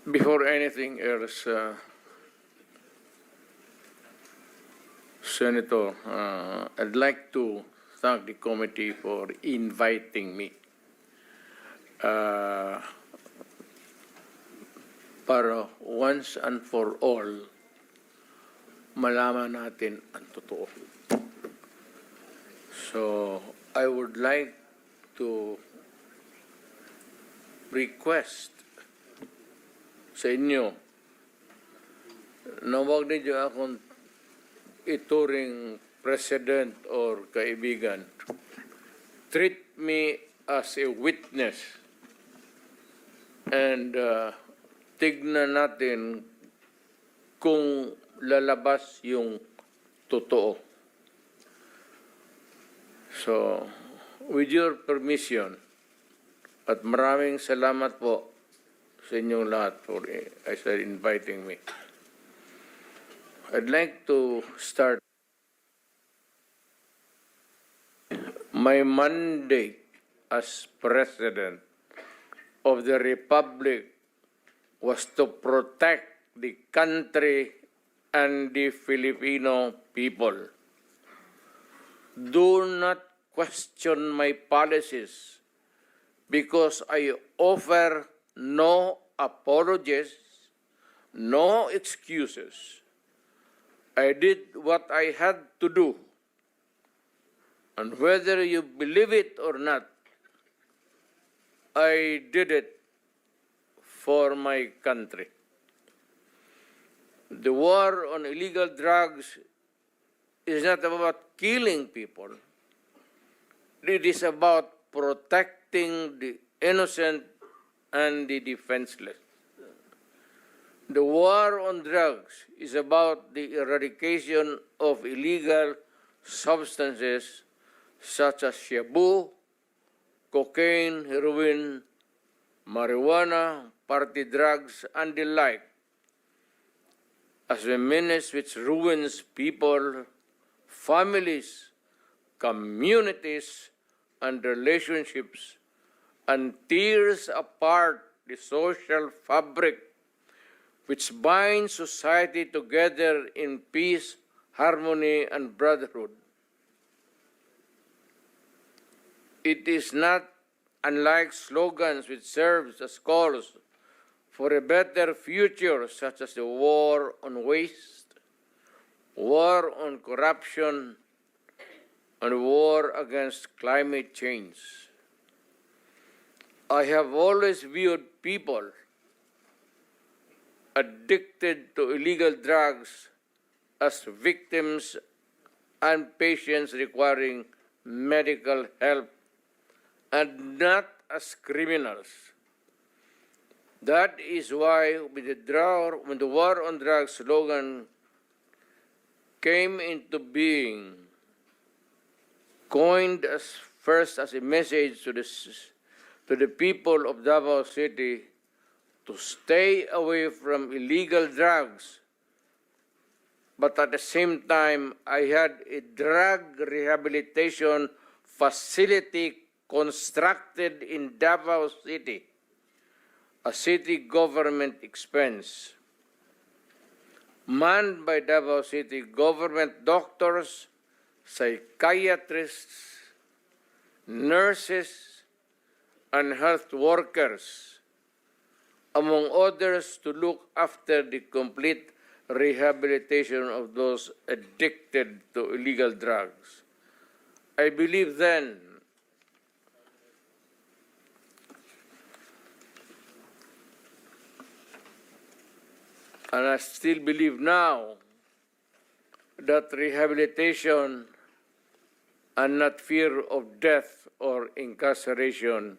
Before anything else, Senator, I'd like to thank the committee for inviting me para once and for all malaman natin ang totoo. So, I would like to request sa inyo na huwag ninyo akong ituring president or kaibigan. Treat me as a witness and tignan natin kung lalabas yung totoo. So, with your permission, at maraming salamat po sa inyong lahat for inviting me. I'd like to start. My mandate as President of the Republic was to protect the country and the Filipino people. Do not question my policies because I offer no apologies, no excuses. I did what I had to do. And whether you believe it or not, I did it for my country. The war on illegal drugs is not about killing people. It is about protecting the innocent and the defenseless. The war on drugs is about the eradication of illegal substances such as shabu, cocaine, heroin, marijuana, party drugs, and the like, as a menace which ruins people, families, communities, and relationships, and tears apart the social fabric which binds society together in peace, harmony, and brotherhood. It is not unlike slogans which serve as calls for a better future, such as the war on waste, war on corruption, and war against climate change. I have always viewed people addicted to illegal drugs as victims and patients requiring medical help and not as criminals. That is why when the war on drugs slogan came into being, coined first as a message to the people of Davao City to stay away from illegal drugs, but at the same time, I had a drug rehabilitation facility constructed in Davao City, a city government expense, manned by Davao City government doctors, psychiatrists, nurses, and health workers, among others, to look after the complete rehabilitation of those addicted to illegal drugs. I believe then and I still believe now that rehabilitation and not fear of death or incarceration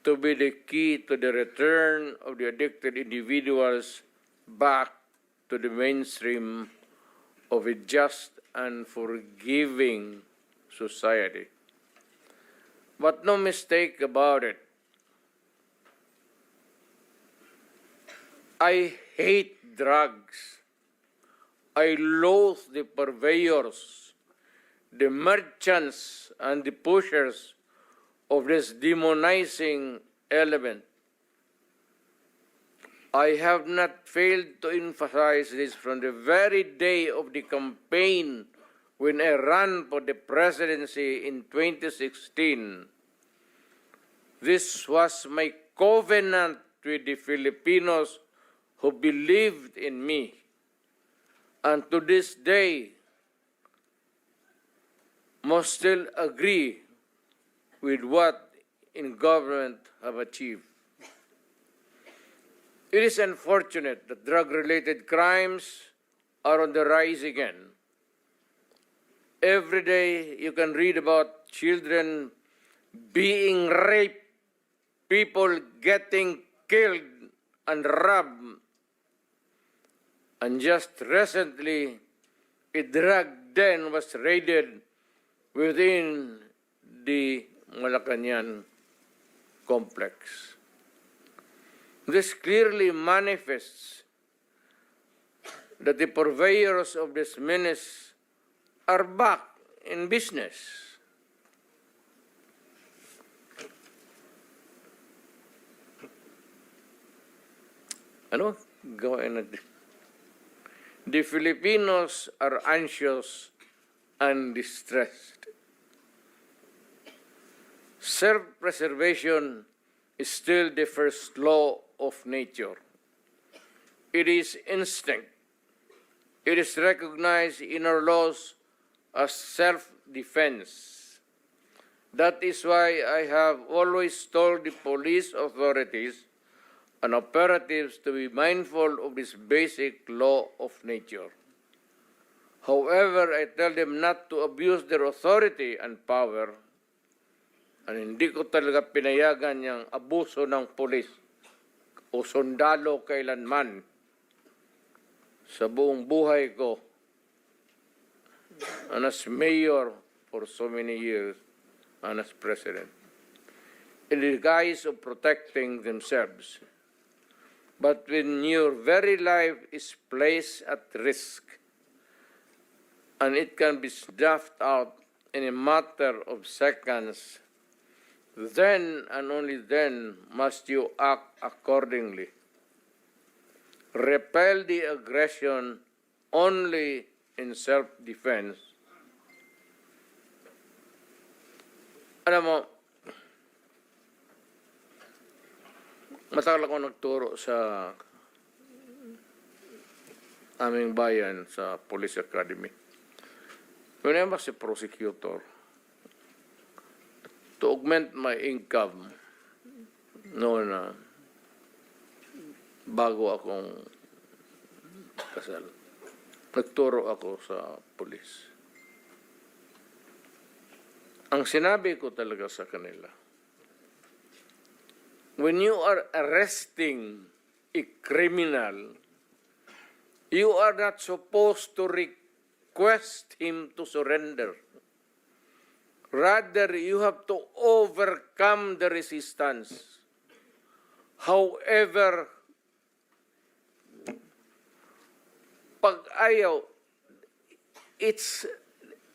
to be the key to the return of the addicted individuals back to the mainstream of a just and forgiving society. But no mistake about it, I hate drugs. I loathe the purveyors, the merchants, and the pushers of this demonizing element. I have not failed to emphasize this from the very day of the campaign when I ran for the presidency in 2016. This was my covenant with the Filipinos who believed in me. And to this day, must still agree with what in government have achieved. It is unfortunate that drug-related crimes are on the rise again. Every day you can read about children being raped, people getting killed and robbed. And just recently, a drug den was raided within the Malacanang complex. This clearly manifests that the purveyors of this menace are back in business. Ano? Gawain natin. The Filipinos are anxious and distressed. Self-preservation is still the first law of nature. It is instinct. It is recognized in our laws as self-defense. That is why I have always told the police authorities and operatives to be mindful of this basic law of nature. However, I tell them not to abuse their authority and power, and hindi ko talaga pinayagan yung abuso ng pulis o sundalo kailanman sa buong buhay ko and as mayor for so many years and as president, in the guise of protecting themselves. But when your very life is placed at risk and it can be snuffed out in a matter of seconds, then and only then must you act accordingly. Repel the aggression only in self-defense. Alam mo, matagal ako nagturo sa aming bayan sa Police Academy. When I was a prosecutor, to augment my income noon bago akong kasal, nagturo ako sa pulis. Ang sinabi ko talaga sa kanila, when you are arresting a criminal, you are not supposed to request him to surrender. Rather, you have to overcome the resistance. However, pag ayaw, it's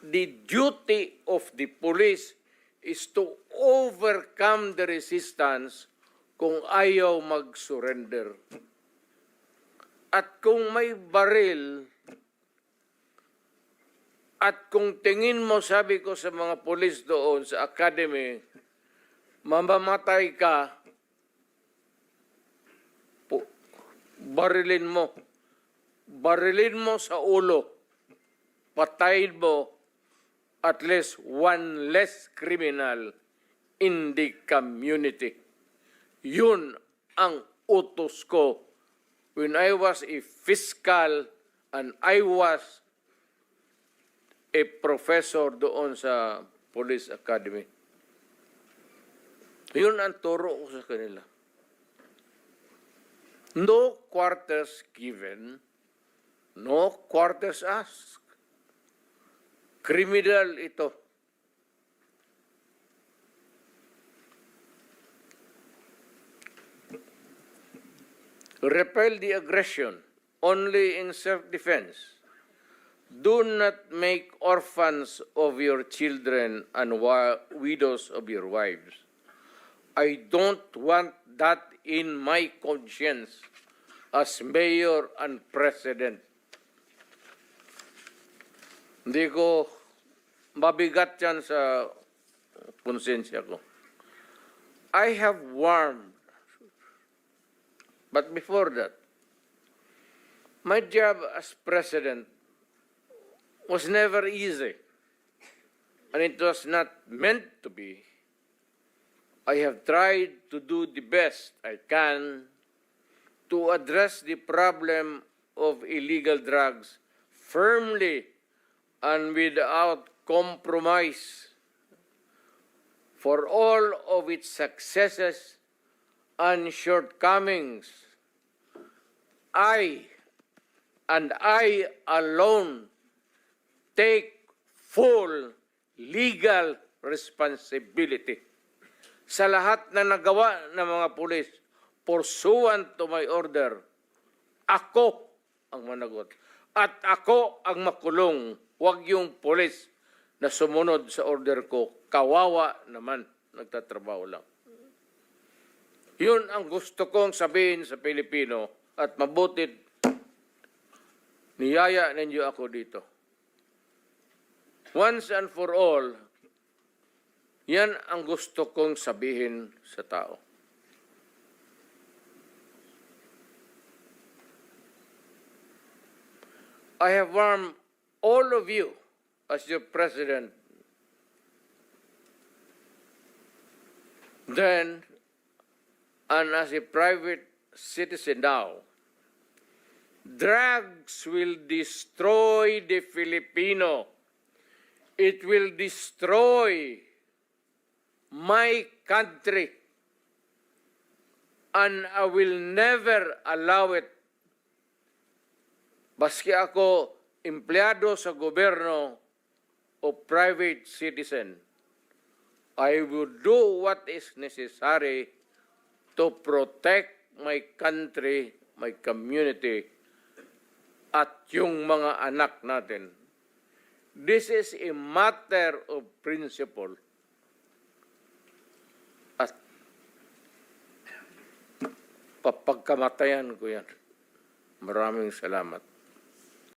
the duty of the police is to overcome the resistance kung ayaw mag-surrender. At kung may baril, at kung tingin mo, sabi ko sa mga pulis doon sa academy, mamamatay ka, barilin mo. Barilin mo sa ulo. Patayin mo at least one less criminal in the community. Yun ang utos ko when I was a fiscal and I was a professor doon sa Police Academy. Yun ang turo ko sa kanila. No quarters given, no quarters asked. Criminal ito. Repel the aggression only in self-defense. Do not make orphans of your children and widows of your wives. I don't want that in my conscience as mayor and president. Hindi ko mabigat yan sa konsensya ko. I have warned, but before that, my job as president was never easy, and it was not meant to be. I have tried to do the best I can to address the problem of illegal drugs firmly and without compromise. For all of its successes and shortcomings, I alone take full legal responsibility sa lahat na nagawa ng mga pulis pursuant to my order. Ako ang managot at ako ang makulong, huwag yung pulis na sumunod sa order ko. Kawawa naman, nagtatrabaho lang. Yun ang gusto kong sabihin sa Pilipino at mabutit niyaya ninyo ako dito. Once and for all, yan ang gusto kong sabihin sa tao. I have warned all of you as your president then and as a private citizen now. Drugs will destroy the Filipino. It will destroy my country. And I will never allow it. Baski ako empleyado sa gobyerno o private citizen, I will do what is necessary to protect my country, my community, at yung mga anak natin. This is a matter of principle. At papagkamatayan ko yan. Maraming salamat.